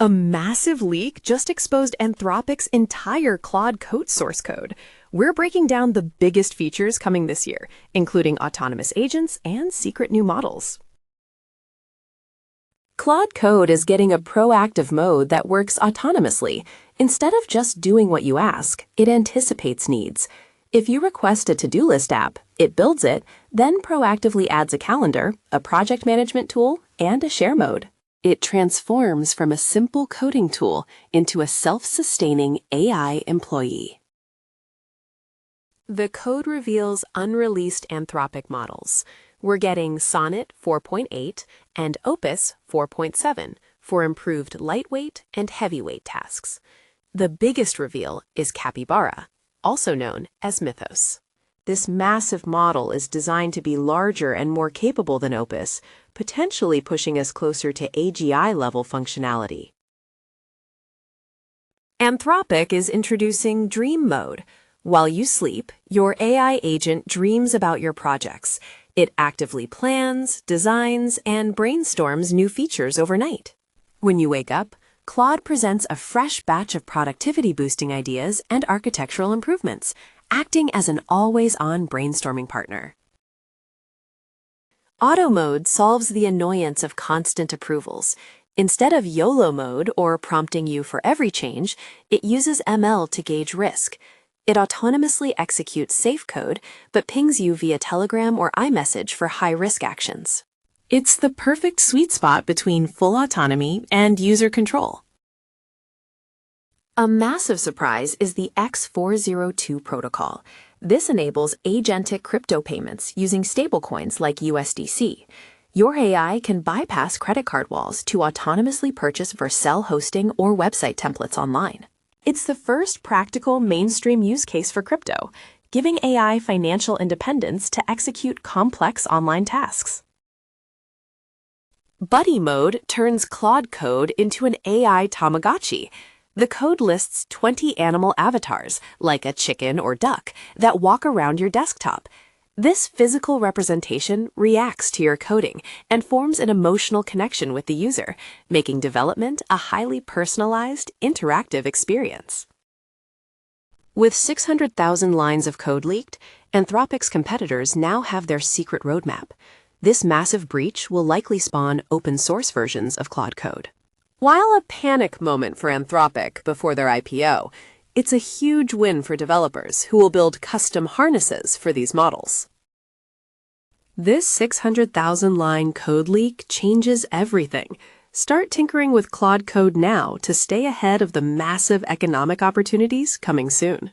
A massive leak just exposed Anthropic's entire Claude Code source code. We're breaking down the biggest features coming this year, including autonomous agents and secret new models. Claude Code is getting a proactive mode that works autonomously. Instead of just doing what you ask, it anticipates needs. If you request a to-do list app, it builds it, then proactively adds a calendar, a project management tool, and a share mode. It transforms from a simple coding tool into a self-sustaining AI employee. The code reveals unreleased Anthropic models. We're getting Sonnet 4.8 and Opus 4.7 for improved lightweight and heavyweight tasks. The biggest reveal is Capybara, also known as Mythos. This massive model is designed to be larger and more capable than Opus, potentially pushing us closer to AGI-level functionality. Anthropic is introducing Dream Mode. While you sleep, your AI agent dreams about your projects. It actively plans, designs, and brainstorms new features overnight. When you wake up, Claude presents a fresh batch of productivity-boosting ideas and architectural improvements, acting as an always-on brainstorming partner. Auto mode solves the annoyance of constant approvals. Instead of YOLO mode, or prompting you for every change, it uses ML to gauge risk. It autonomously executes safe code, but pings you via Telegram or iMessage for high-risk actions. It's the perfect sweet spot between full autonomy and user control. A massive surprise is the X402 protocol. This enables agentic crypto payments using stablecoins like USDC. Your AI can bypass credit card walls to autonomously purchase Vercel hosting or website templates online. It's the first practical mainstream use case for crypto, giving AI financial independence to execute complex online tasks. Buddy mode turns Claude Code into an AI Tamagotchi. The code lists 20 animal avatars, like a chicken or duck, that walk around your desktop. This physical representation reacts to your coding and forms an emotional connection with the user, making development a highly personalized, interactive experience. With 600,000 lines of code leaked, Anthropic's competitors now have their secret roadmap. This massive breach will likely spawn open-source versions of Claude Code. While a panic moment for Anthropic before their IPO, it's a huge win for developers who will build custom harnesses for these models. This 600,000-line code leak changes everything. Start tinkering with Claude Code now to stay ahead of the massive economic opportunities coming soon.